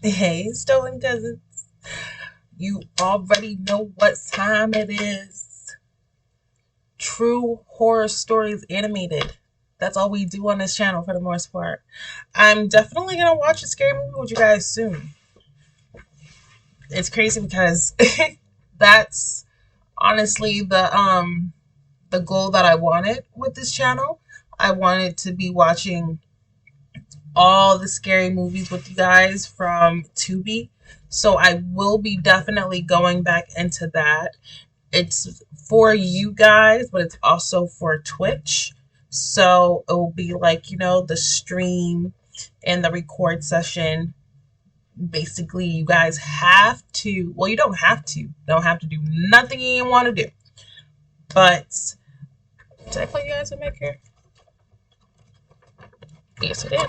Hey, stolen cousins. You already know what time it is. True horror stories animated. That's all we do on this channel for the most part. I'm definitely gonna watch a scary movie with you guys soon. It's crazy because that's honestly the goal that I wanted with this channel. I wanted to be watching all the scary movies with you guys from Tubi. So I will be definitely going back into that. It's for you guys, but it's also for Twitch. So it will be like, the stream and the record session. Basically, you guys have to, well, you don't have to. Don't have to do nothing you want to do. But, did I put you guys in my here? Yes, I did.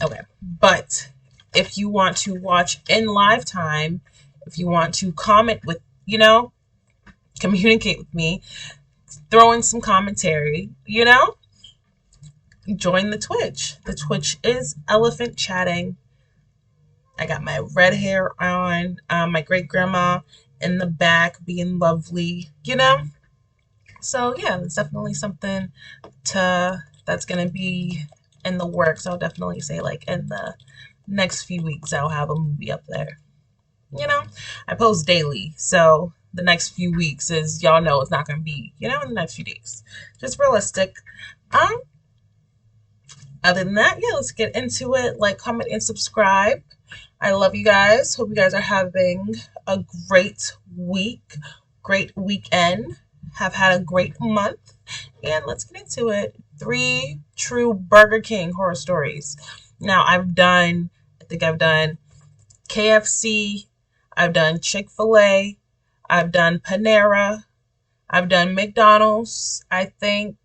Okay. But if you want to watch in live time, if you want to comment with, communicate with me, throw in some commentary, join the Twitch. The Twitch is Elephant Chatting. I got my red hair on, my great grandma in the back being lovely, So yeah, it's definitely something that's gonna be in the works. I'll definitely say like in the next few weeks I'll have a movie up there. I post daily, so the next few weeks is, y'all know, it's not gonna be, in the next few days. Just realistic. Other than that, yeah, let's get into it. Like, comment, and subscribe. I love you guys. Hope you guys are having a great week, great weekend. Have had a great month. And let's get into it. 3 true Burger King horror stories. Now, I think I've done KFC. I've done Chick-fil-A. I've done Panera. I've done McDonald's, I think.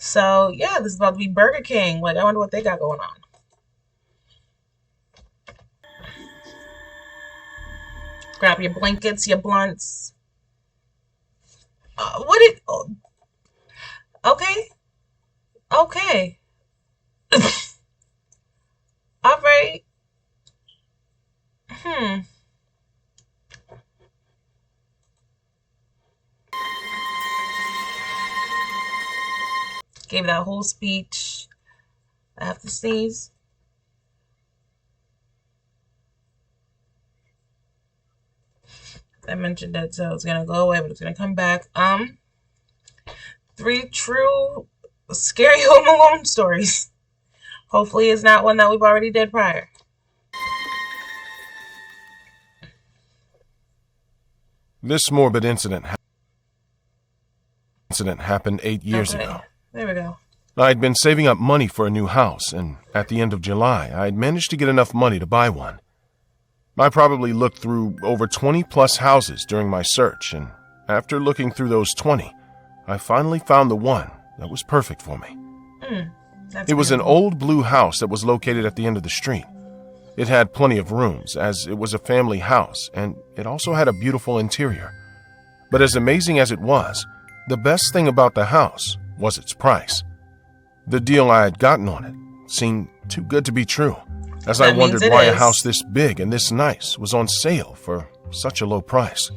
So, yeah, this is about to be Burger King. Like, I wonder what they got going on. Grab your blankets, your blunts. Okay. Okay. All right. Gave that whole speech. I have to sneeze. I mentioned it, so it's gonna go away, but it's gonna come back. 3 true scary Home Alone stories. Hopefully it's not one that we've already did prior. This morbid incident happened 8 years ago. There we go. I'd been saving up money for a new house, and at the end of July, I'd managed to get enough money to buy one. I probably looked through over 20 plus houses during my search, and after looking through those 20, I finally found the one that was perfect for me. It was an old blue house that was located at the end of the street. It had plenty of rooms, as it was a family house, and it also had a beautiful interior. But as amazing as it was, the best thing about the house was its price. The deal I had gotten on it seemed too good to be true, as I wondered why a house this big and this nice was on sale for such a low price.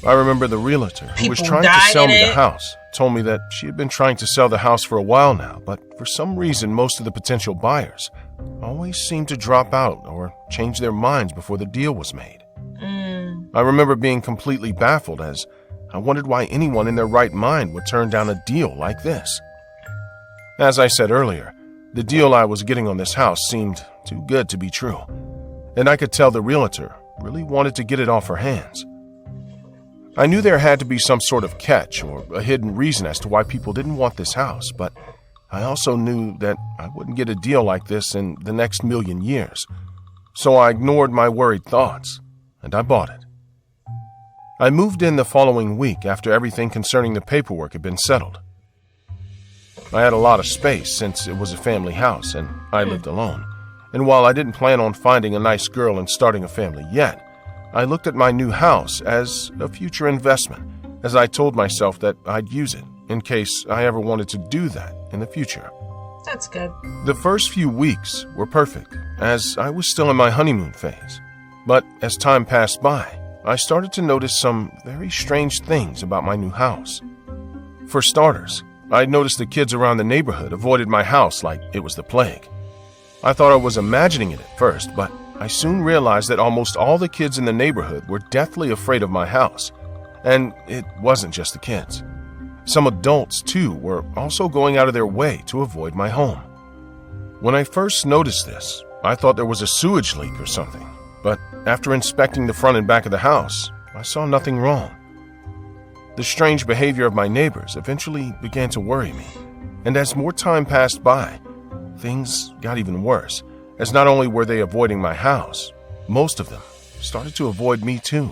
I remember the realtor who was trying to sell me the house told me that she had been trying to sell the house for a while now, but for some reason most of the potential buyers always seemed to drop out or change their minds before the deal was made. I remember being completely baffled, as I wondered why anyone in their right mind would turn down a deal like this. As I said earlier, the deal I was getting on this house seemed too good to be true, and I could tell the realtor really wanted to get it off her hands. I knew there had to be some sort of catch or a hidden reason as to why people didn't want this house, but I also knew that I wouldn't get a deal like this in the next million years. So I ignored my worried thoughts, and I bought it. I moved in the following week after everything concerning the paperwork had been settled. I had a lot of space since it was a family house and I lived alone. And while I didn't plan on finding a nice girl and starting a family yet, I looked at my new house as a future investment, as I told myself that I'd use it in case I ever wanted to do that in the future. That's good. The first few weeks were perfect, as I was still in my honeymoon phase. But as time passed by, I started to notice some very strange things about my new house. For starters, I noticed the kids around the neighborhood avoided my house like it was the plague. I thought I was imagining it at first, but I soon realized that almost all the kids in the neighborhood were deathly afraid of my house. And it wasn't just the kids. Some adults, too, were also going out of their way to avoid my home. When I first noticed this, I thought there was a sewage leak or something, but after inspecting the front and back of the house, I saw nothing wrong. The strange behavior of my neighbors eventually began to worry me, and as more time passed by, things got even worse, as not only were they avoiding my house, most of them started to avoid me too.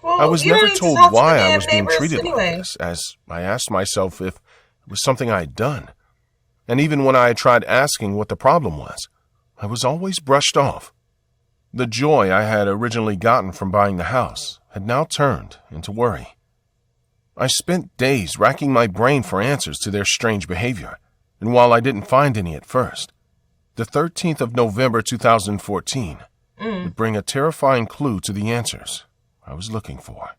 Well, I was you don't never need to told talk to why the I damn was being neighbors treated anyway. like this, as I asked myself if it was something I had done. And even when I had tried asking what the problem was, I was always brushed off. The joy I had originally gotten from buying the house had now turned into worry. I spent days racking my brain for answers to their strange behavior, and while I didn't find any at first, the 13th of November 2014 would bring a terrifying clue to the answers I was looking for.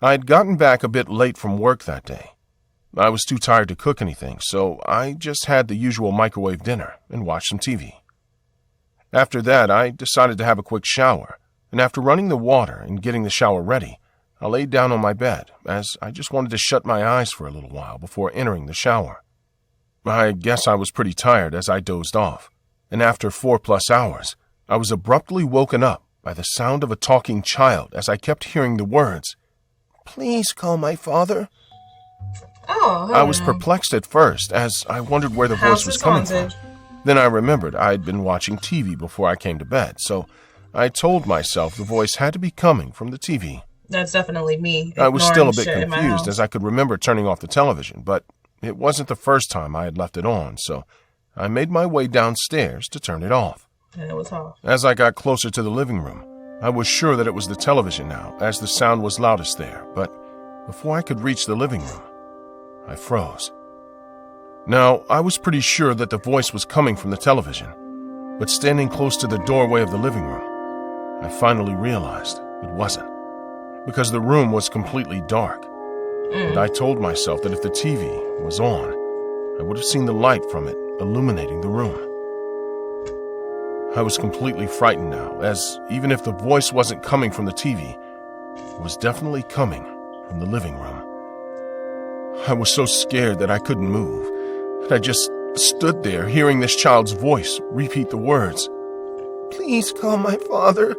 I had gotten back a bit late from work that day. I was too tired to cook anything, so I just had the usual microwave dinner and watched some TV. After that, I decided to have a quick shower, and after running the water and getting the shower ready, I laid down on my bed, as I just wanted to shut my eyes for a little while before entering the shower. I guess I was pretty tired as I dozed off, and after 4+ hours, I was abruptly woken up by the sound of a talking child as I kept hearing the words, "Please call my father." Oh, I was perplexed at first, as I wondered where the voice was coming from. Then I remembered I had been watching TV before I came to bed, so I told myself the voice had to be coming from the TV. That's definitely me. I was still a bit ignoring shit in my confused, house. as I could remember turning off the television, but it wasn't the first time I had left it on, so I made my way downstairs to turn it off. And it was off. As I got closer to the living room, I was sure that it was the television now, as the sound was loudest there, but before I could reach the living room, I froze. Now, I was pretty sure that the voice was coming from the television, but standing close to the doorway of the living room, I finally realized it wasn't, because the room was completely dark, and I told myself that if the TV was on, I would have seen the light from it illuminating the room. I was completely frightened now, as even if the voice wasn't coming from the TV, it was definitely coming from the living room. I was so scared that I couldn't move, and I just stood there hearing this child's voice repeat the words, "Please call my father."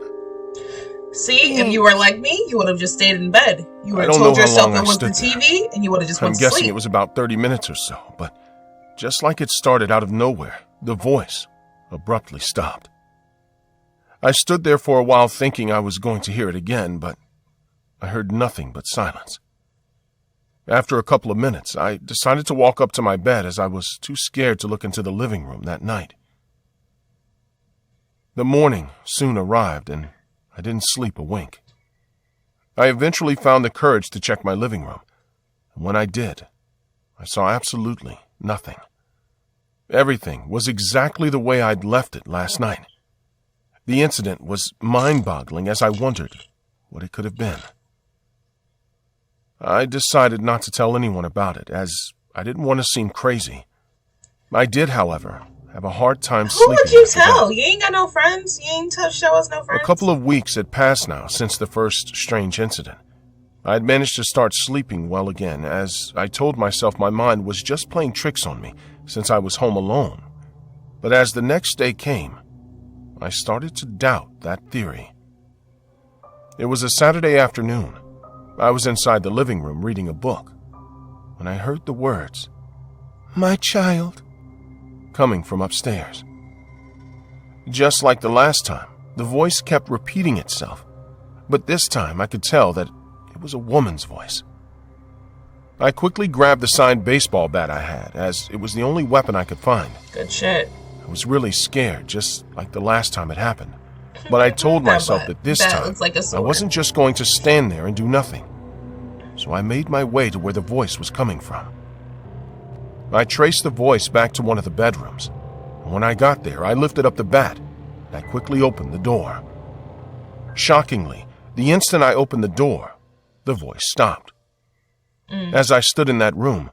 See, if you were like me, you would have just stayed in bed. You would I have don't know told how yourself long I it was the stood there. TV, and you would have just I'm went to guessing sleep. it was about 30 minutes or so, but just like it started out of nowhere, the voice abruptly stopped. I stood there for a while thinking I was going to hear it again, but I heard nothing but silence. After a couple of minutes, I decided to walk up to my bed as I was too scared to look into the living room that night. The morning soon arrived, and I didn't sleep a wink. I eventually found the courage to check my living room, and when I did, I saw absolutely nothing. Everything was exactly the way I'd left it last night. The incident was mind-boggling as I wondered what it could have been. I decided not to tell anyone about it, as I didn't want to seem crazy. I did, however, have a hard time sleeping. Who would you after that. tell? You ain't got no friends? You ain't show us no friends? A couple of weeks had passed now since the first strange incident. I had managed to start sleeping well again, as I told myself my mind was just playing tricks on me since I was home alone. But as the next day came, I started to doubt that theory. It was a Saturday afternoon. I was inside the living room reading a book when I heard the words, "My child," coming from upstairs. Just like the last time, the voice kept repeating itself, but this time I could tell that it was a woman's voice. I quickly grabbed the signed baseball bat I had, as it was the only weapon I could find. Good shit. I was really scared, just like the last time it happened. But I told myself that this That time, looks like a I sword. wasn't just going to stand there and do nothing. So I made my way to where the voice was coming from. I traced the voice back to one of the bedrooms. And when I got there, I lifted up the bat and I quickly opened the door. Shockingly, the instant I opened the door, the voice stopped. As I stood in that room,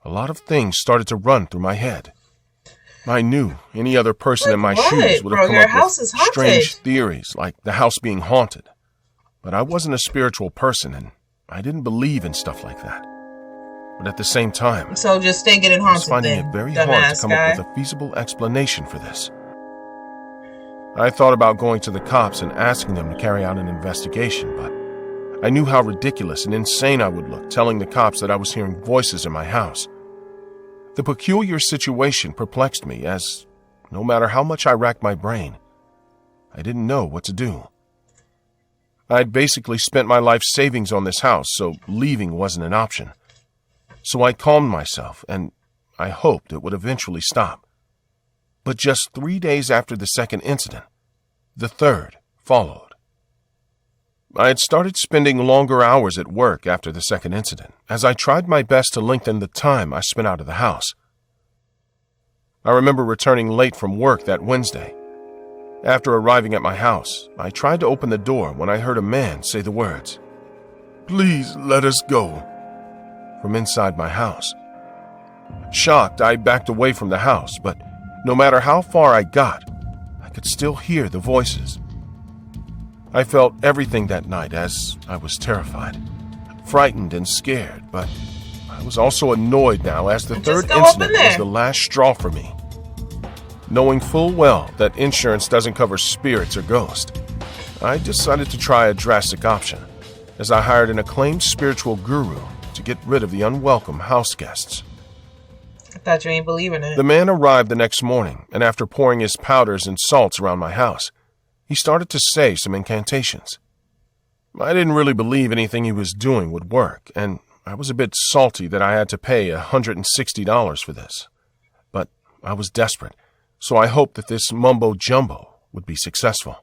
a lot of things started to run through my head. I knew any other person in my shoes would have come up with strange theories like the house being haunted. But I wasn't a spiritual person and I didn't believe in stuff like that. But at the same time, so just stay getting haunted. I was finding it very hard to come up with a feasible explanation for this. I thought about going to the cops and asking them to carry out an investigation, but I knew how ridiculous and insane I would look telling the cops that I was hearing voices in my house. The peculiar situation perplexed me as, no matter how much I racked my brain, I didn't know what to do. I'd basically spent my life savings on this house, so leaving wasn't an option. So I calmed myself, and I hoped it would eventually stop. But just 3 days after the second incident, the third followed. I had started spending longer hours at work after the second incident, as I tried my best to lengthen the time I spent out of the house. I remember returning late from work that Wednesday. After arriving at my house, I tried to open the door when I heard a man say the words, "Please let us go," from inside my house. Shocked, I backed away from the house, but no matter how far I got, I could still hear the voices. I felt everything that night as I was terrified, frightened and scared, but I was also annoyed now as the third incident was the last straw for me. Knowing full well that insurance doesn't cover spirits or ghosts, I decided to try a drastic option, as I hired an acclaimed spiritual guru to get rid of the unwelcome house guests. I thought you ain't believing it. The man arrived the next morning, and after pouring his powders and salts around my house, he started to say some incantations. I didn't really believe anything he was doing would work, and I was a bit salty that I had to pay $160 for this. But I was desperate, so I hoped that this mumbo-jumbo would be successful.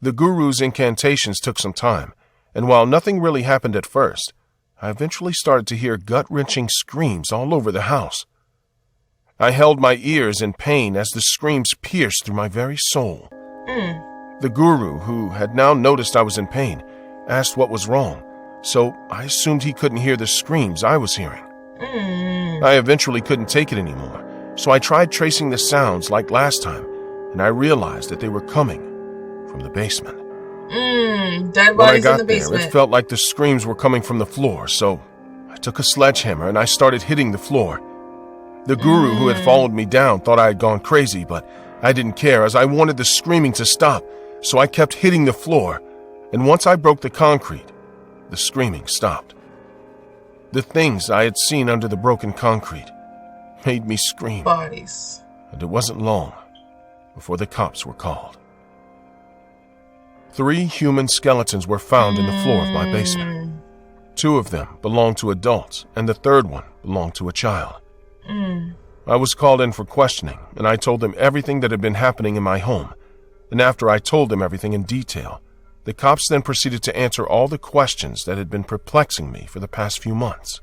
The guru's incantations took some time, and while nothing really happened at first, I eventually started to hear gut-wrenching screams all over the house. I held my ears in pain as the screams pierced through my very soul. The guru, who had now noticed I was in pain, asked what was wrong, so I assumed he couldn't hear the screams I was hearing. I eventually couldn't take it anymore, so I tried tracing the sounds like last time, and I realized that they were coming from the basement. Dead bodies when I got in the basement. there, it felt like the screams were coming from the floor, so I took a sledgehammer and I started hitting the floor. The guru who had followed me down thought I had gone crazy, but I didn't care as I wanted the screaming to stop, so I kept hitting the floor, and once I broke the concrete, the screaming stopped. The things I had seen under the broken concrete made me scream. Bodies. And it wasn't long before the cops were called. 3 human skeletons were found in the floor of my basement. 2 of them belonged to adults, and the third one belonged to a child. I was called in for questioning, and I told them everything that had been happening in my home. And after I told them everything in detail, the cops then proceeded to answer all the questions that had been perplexing me for the past few months.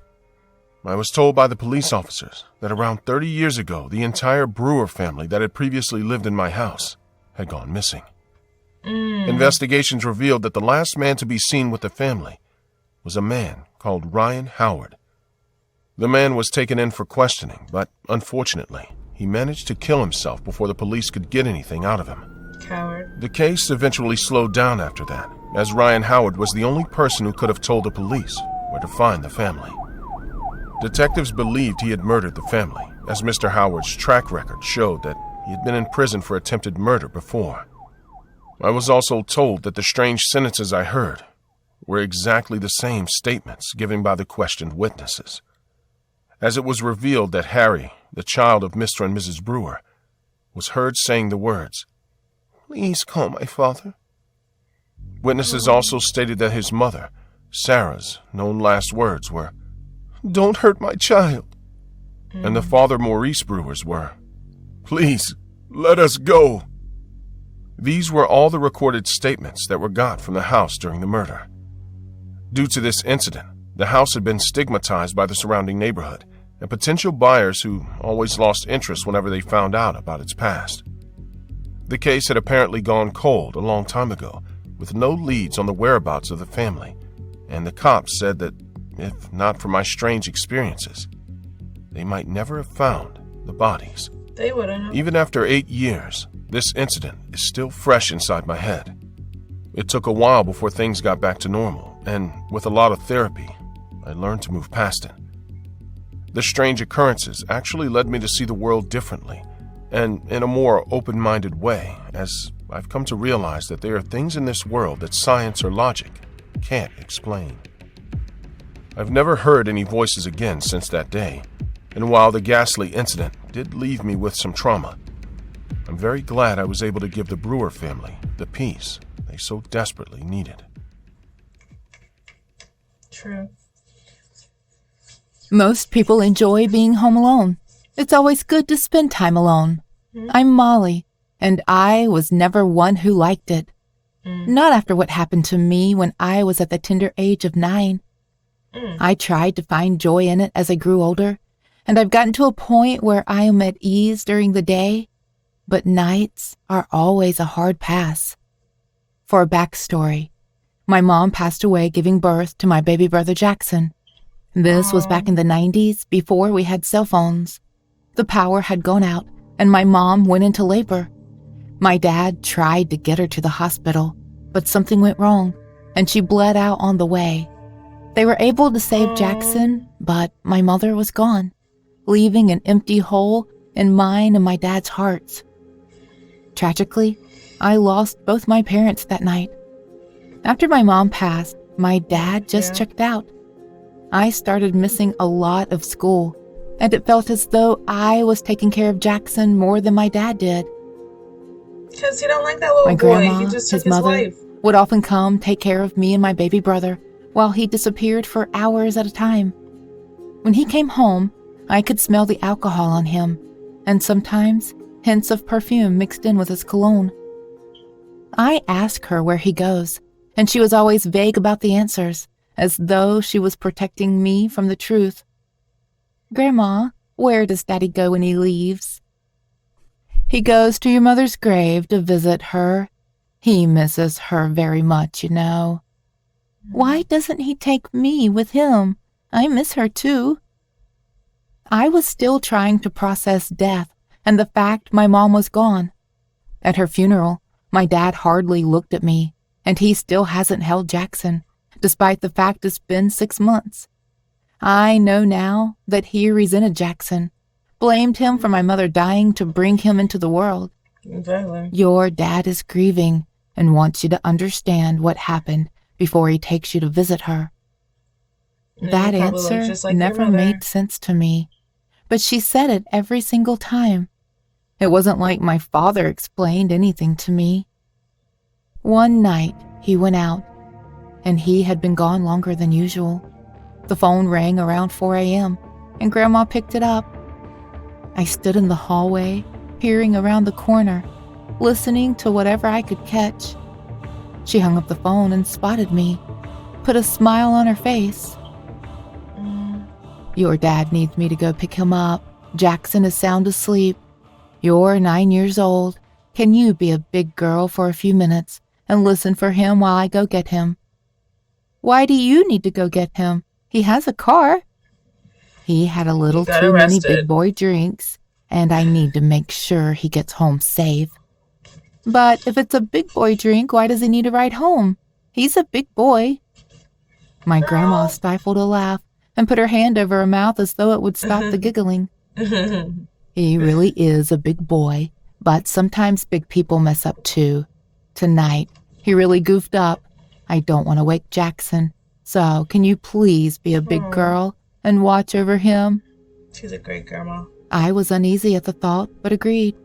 I was told by the police officers that around 30 years ago, the entire Brewer family that had previously lived in my house had gone missing. Investigations revealed that the last man to be seen with the family was a man called Ryan Howard. The man was taken in for questioning, but unfortunately, he managed to kill himself before the police could get anything out of him. Coward. The case eventually slowed down after that, as Ryan Howard was the only person who could have told the police where to find the family. Detectives believed he had murdered the family, as Mr. Howard's track record showed that he had been in prison for attempted murder before. I was also told that the strange sentences I heard were exactly the same statements given by the questioned witnesses, as it was revealed that Harry, the child of Mr. and Mrs. Brewer, was heard saying the words, "Please call my father." Witnesses also stated that his mother, Sarah's, known last words were, "Don't hurt my child," and the father, Maurice Brewer's, were, "Please, let us go." These were all the recorded statements that were got from the house during the murder. Due to this incident, the house had been stigmatized by the surrounding neighborhood, and potential buyers who always lost interest whenever they found out about its past. The case had apparently gone cold a long time ago, with no leads on the whereabouts of the family, and the cops said that, if not for my strange experiences, they might never have found the bodies. They wouldn't. Even after 8 years, this incident is still fresh inside my head. It took a while before things got back to normal, and with a lot of therapy, I learned to move past it. The strange occurrences actually led me to see the world differently, and in a more open-minded way, as I've come to realize that there are things in this world that science or logic can't explain. I've never heard any voices again since that day, and while the ghastly incident did leave me with some trauma, I'm very glad I was able to give the Brewer family the peace they so desperately needed. True. Most people enjoy being home alone. It's always good to spend time alone. I'm Molly, and I was never one who liked it. Not after what happened to me when I was at the tender age of 9. I tried to find joy in it as I grew older, and I've gotten to a point where I am at ease during the day, but nights are always a hard pass. For a backstory, my mom passed away giving birth to my baby brother Jackson. This was back in the 90s, before we had cell phones. The power had gone out, and my mom went into labor. My dad tried to get her to the hospital, but something went wrong, and she bled out on the way. They were able to save Jackson, but my mother was gone, leaving an empty hole in mine and my dad's hearts. Tragically, I lost both my parents that night. After my mom passed, my dad just checked out. I started missing a lot of school, and it felt as though I was taking care of Jackson more than my dad did. Because he don't like that little My boy. grandma, He just took his mother, life. would often come take care of me and my baby brother while he disappeared for hours at a time. When he came home, I could smell the alcohol on him, and sometimes hints of perfume mixed in with his cologne. I ask her where he goes, and she was always vague about the answers, as though she was protecting me from the truth. Grandma, where does Daddy go when he leaves? He goes to your mother's grave to visit her. He misses her very much, you know. Why doesn't he take me with him? I miss her too. I was still trying to process death and the fact my mom was gone. At her funeral, my dad hardly looked at me, and he still hasn't held Jackson, despite the fact it's been 6 months. I know now that he resented Jackson, blamed him for my mother dying to bring him into the world. Exactly. Your dad is grieving and wants you to understand what happened before he takes you to visit her. And That he probably looks answer just like your never mother. made sense to me, but she said it every single time. It wasn't like my father explained anything to me. One night, he went out, and he had been gone longer than usual. The phone rang around 4 a.m., and Grandma picked it up. I stood in the hallway, peering around the corner, listening to whatever I could catch. She hung up the phone and spotted me, put a smile on her face. Your dad needs me to go pick him up. Jackson is sound asleep. You're 9 years old. Can you be a big girl for a few minutes and listen for him while I go get him? Why do you need to go get him? He has a car. He had a little got too many arrested. big boy drinks, and I need to make sure he gets home safe. But if it's a big boy drink, why does he need a ride home? He's a big boy. My grandma stifled a laugh and put her hand over her mouth as though it would stop the giggling. He really is a big boy, but sometimes big people mess up too. Tonight, he really goofed up. I don't want to wake Jackson, so can you please be a big girl and watch over him? She's a great grandma. I was uneasy at the thought, but agreed.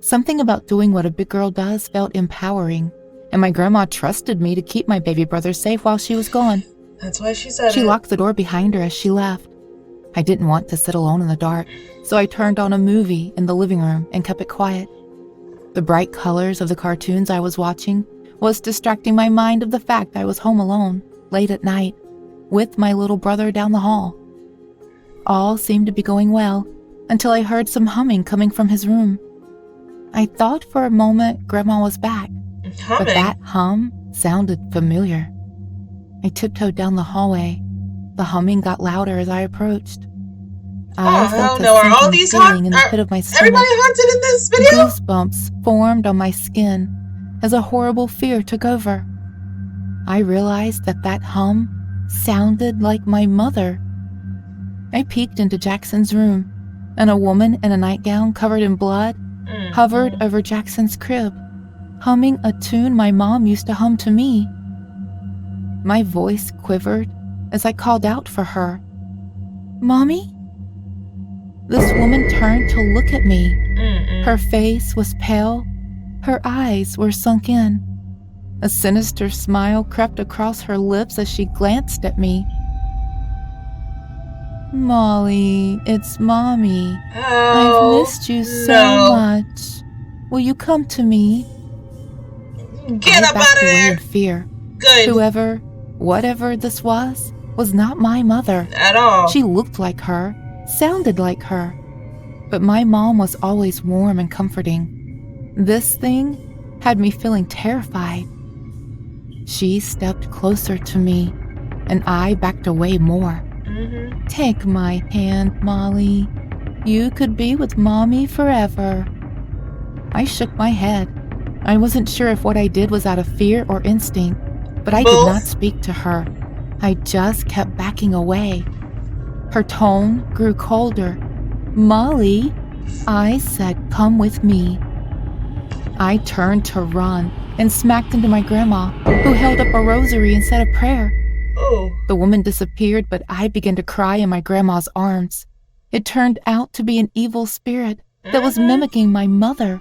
Something about doing what a big girl does felt empowering, and my grandma trusted me to keep my baby brother safe while she was gone. That's why she said She it. locked the door behind her as she left. I didn't want to sit alone in the dark, so I turned on a movie in the living room and kept it quiet. The bright colors of the cartoons I was watching was distracting my mind of the fact I was home alone, late at night, with my little brother down the hall. All seemed to be going well until I heard some humming coming from his room. I thought for a moment Grandma was back, but that hum sounded familiar. I tiptoed down the hallway. The humming got louder as I approached. I felt a sinking feeling in the pit of my stomach. Everybody haunted in this video? Goosebumps formed on my skin as a horrible fear took over. I realized that hum sounded like my mother. I peeked into Jackson's room, and a woman in a nightgown covered in blood hovered over Jackson's crib, humming a tune my mom used to hum to me. My voice quivered as I called out for her. "Mommy?" This woman turned to look at me. Her face was pale. Her eyes were sunk in. A sinister smile crept across her lips as she glanced at me. "Molly, it's Mommy. I've missed you so much. Will you come to me?" Get up out of there! In fear. Good. Whatever this was not my mother. At all. She looked like her, sounded like her. But my mom was always warm and comforting. This thing had me feeling terrified. She stepped closer to me, and I backed away more. "Take my hand, Molly. You could be with Mommy forever." I shook my head. I wasn't sure if what I did was out of fear or instinct, but I did not speak to her. I just kept backing away. Her tone grew colder. "Molly," I said, "come with me." I turned to run and smacked into my grandma, who held up a rosary and said a prayer. The woman disappeared, but I began to cry in my grandma's arms. It turned out to be an evil spirit that was mimicking my mother.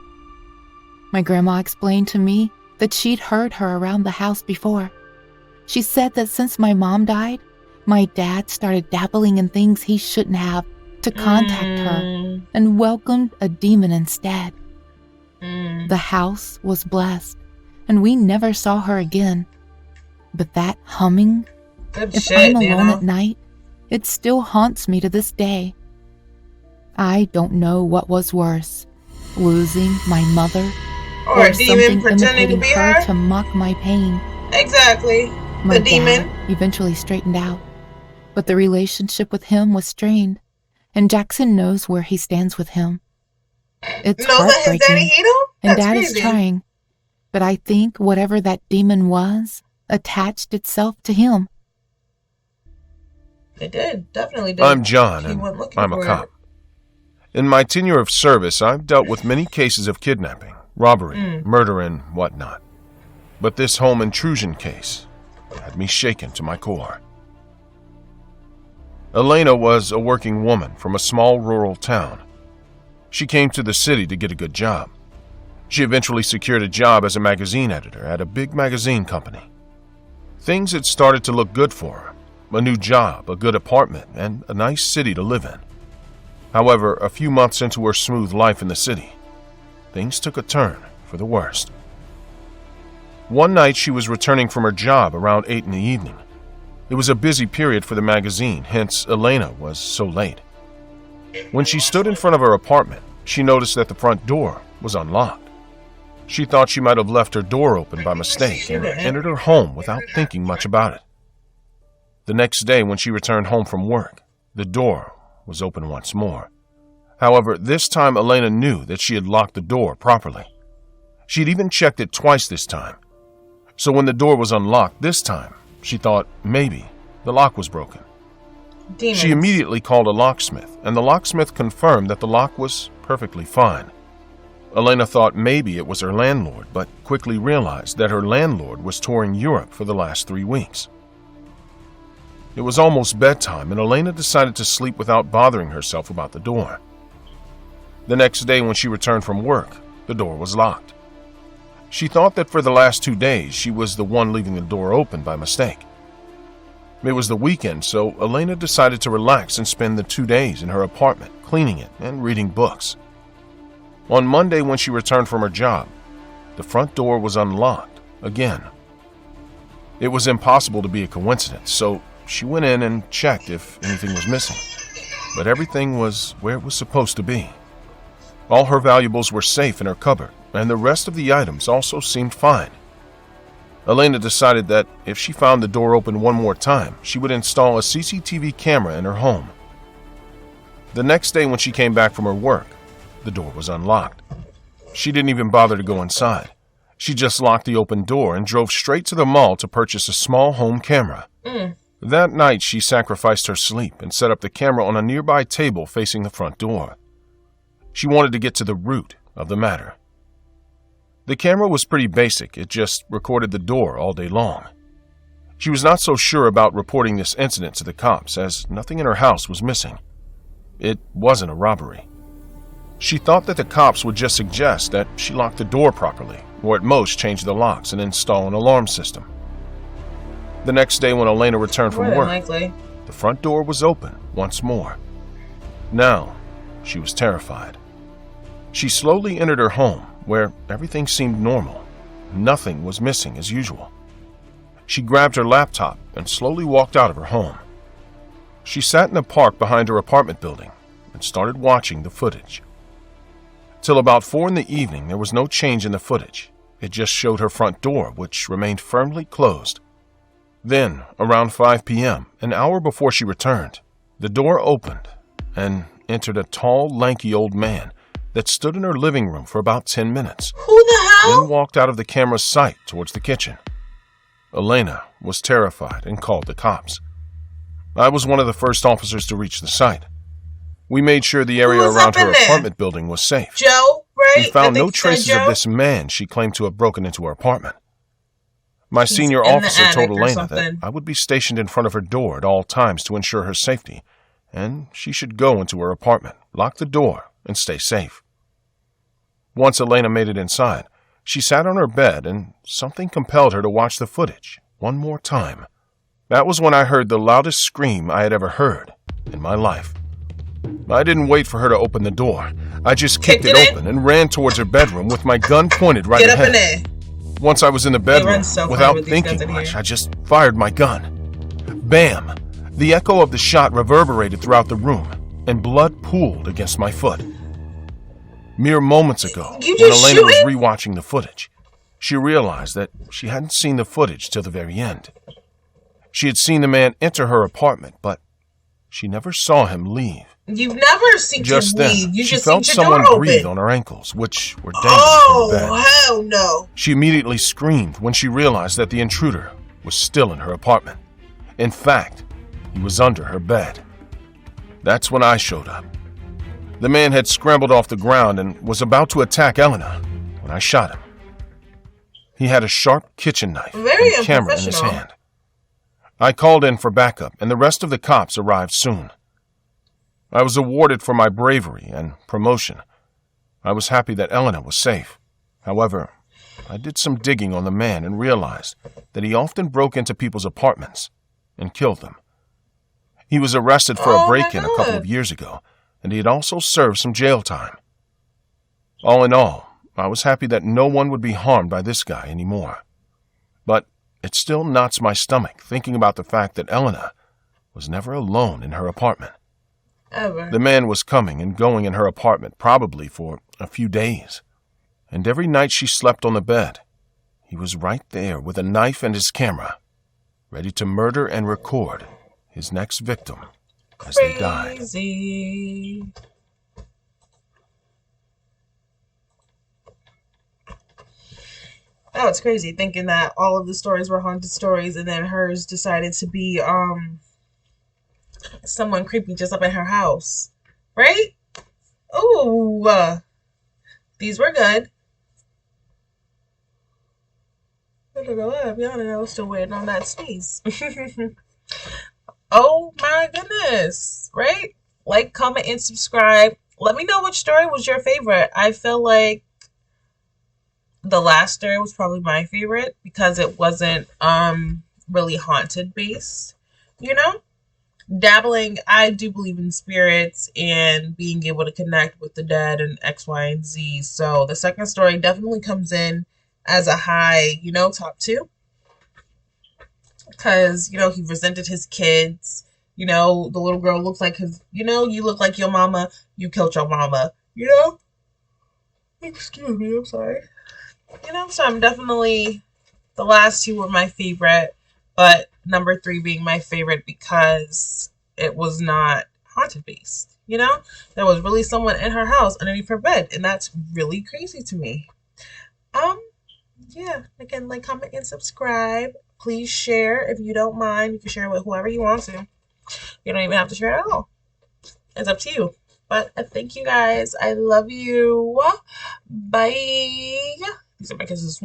My grandma explained to me that she'd heard her around the house before. She said that since my mom died, my dad started dabbling in things he shouldn't have to contact her and welcomed a demon instead. The house was blessed, and we never saw her again. But that humming, if I'm alone at night, it still haunts me to this day. I don't know what was worse, losing my mother or a demon something pretending to imitating be her her to mock my pain. Exactly. My The demon. dad eventually straightened out, but the relationship with him was strained, and Jackson knows where he stands with him. It's Knows that his daddy heartbreaking, hate him? and That's Dad crazy. is trying, but I think whatever that demon was attached itself to him. It did. Definitely did. I'm John, He and went looking I'm a for cop. it. In my tenure of service, I've dealt with many cases of kidnapping, robbery, murder, and whatnot. But this home intrusion case had me shaken to my core. Elena was a working woman from a small rural town. She came to the city to get a good job. She eventually secured a job as a magazine editor at a big magazine company. Things had started to look good for her. A new job, a good apartment, and a nice city to live in. However, a few months into her smooth life in the city, things took a turn for the worst. One night she was returning from her job around 8 in the evening. It was a busy period for the magazine, hence Elena was so late. When she stood in front of her apartment, she noticed that the front door was unlocked. She thought she might have left her door open by mistake and entered her home without thinking much about it. The next day when she returned home from work, the door was open once more. However, this time Elena knew that she had locked the door properly. She had even checked it twice this time. So when the door was unlocked this time, she thought maybe the lock was broken. Demons. She immediately called a locksmith, and the locksmith confirmed that the lock was perfectly fine. Elena thought maybe it was her landlord, but quickly realized that her landlord was touring Europe for the last 3 weeks. It was almost bedtime, and Elena decided to sleep without bothering herself about the door. The next day when she returned from work, the door was locked. She thought that for the last 2 days she was the one leaving the door open by mistake. It was the weekend, so Elena decided to relax and spend the 2 days in her apartment, cleaning it and reading books. On Monday when she returned from her job, the front door was unlocked again. It was impossible to be a coincidence, so she went in and checked if anything was missing. but everything was where it was supposed to be. All her valuables were safe in her cupboard, and the rest of the items also seemed fine. Elena decided that if she found the door open one more time, she would install a CCTV camera in her home. The next day when she came back from her work, the door was unlocked. She didn't even bother to go inside. She just locked the open door and drove straight to the mall to purchase a small home camera. That night, she sacrificed her sleep and set up the camera on a nearby table facing the front door. She wanted to get to the root of the matter. The camera was pretty basic. It just recorded the door all day long. She was not so sure about reporting this incident to the cops, as nothing in her house was missing. It wasn't a robbery. She thought that the cops would just suggest that she lock the door properly, or at most change the locks and install an alarm system. The next day when Elena returned from work, the front door was open once more. Now, she was terrified. She slowly entered her home, where everything seemed normal. Nothing was missing as usual. She grabbed her laptop and slowly walked out of her home. She sat in a park behind her apartment building and started watching the footage. Till about 4 p.m, there was no change in the footage. It just showed her front door, which remained firmly closed. Then, around 5 p.m., an hour before she returned, the door opened and entered a tall, lanky old man that stood in her living room for about 10 minutes. Who the hell? Then walked out of the camera's sight towards the kitchen. Elena was terrified and called the cops. I was one of the first officers to reach the site. We made sure the area around her apartment building was safe. Joe, right? We found no traces of this man she claimed to have broken into her apartment. My senior officer told Elena that I would be stationed in front of her door at all times to ensure her safety, and she should go into her apartment, lock the door, and stay safe. Once Elena made it inside, she sat on her bed and something compelled her to watch the footage one more time. That was when I heard the loudest scream I had ever heard in my life. I didn't wait for her to open the door. I just kicked it open and ran towards her bedroom with my gun pointed right ahead. Get up in there. Once I was in the bedroom, without thinking much, I just fired my gun. Bam! The echo of the shot reverberated throughout the room, and blood pooled against my foot. Mere moments ago, when Elena was rewatching the footage, she realized that she hadn't seen the footage till the very end. She had seen the man enter her apartment, but she never saw him leave. You've never seen him leave. You she just felt seen your someone door breathe open. on her ankles, which were dangling from the bed. Oh, hell no. She immediately screamed when she realized that the intruder was still in her apartment. In fact, he was under her bed. That's when I showed up. The man had scrambled off the ground and was about to attack Elena when I shot him. He had a sharp kitchen knife and a camera in his hand. I called in for backup, and the rest of the cops arrived soon. I was awarded for my bravery and promotion. I was happy that Elena was safe. However, I did some digging on the man and realized that he often broke into people's apartments and killed them. He was arrested for a break-in a couple of years ago, and he had also served some jail time. All in all, I was happy that no one would be harmed by this guy anymore. But it still knots my stomach thinking about the fact that Elena was never alone in her apartment. Ever. The man was coming and going in her apartment probably for a few days. And every night she slept on the bed, he was right there with a knife and his camera, ready to murder and record his next victim as they died. Crazy. Oh, it's crazy thinking that all of the stories were haunted stories and then hers decided to be someone creepy just up in her house. Right? Ooh. These were good. I don't know why I'm yawning. I was still waiting on that sneeze. Oh my goodness. Right? Like, comment, and subscribe. Let me know which story was your favorite. I feel like the last story was probably my favorite because it wasn't really haunted based, you know? Dabbling, I do believe in spirits and being able to connect with the dead and X, Y, and Z. So the second story definitely comes in as a high, top 2. Because, he resented his kids You know, the little girl looks like, because, you know, you look like your mama, you killed your mama, you know? Excuse me, I'm sorry. You know, so I'm definitely, the last two were my favorite, but number 3 being my favorite because it was not haunted based. You know, there was really someone in her house underneath her bed, and that's really crazy to me. Um, yeah, again, like, comment, and subscribe. Please share if you don't mind. You can share with whoever you want to. You don't even have to share it at all. It's up to you. But thank you guys. I love you. Bye. These are my kisses.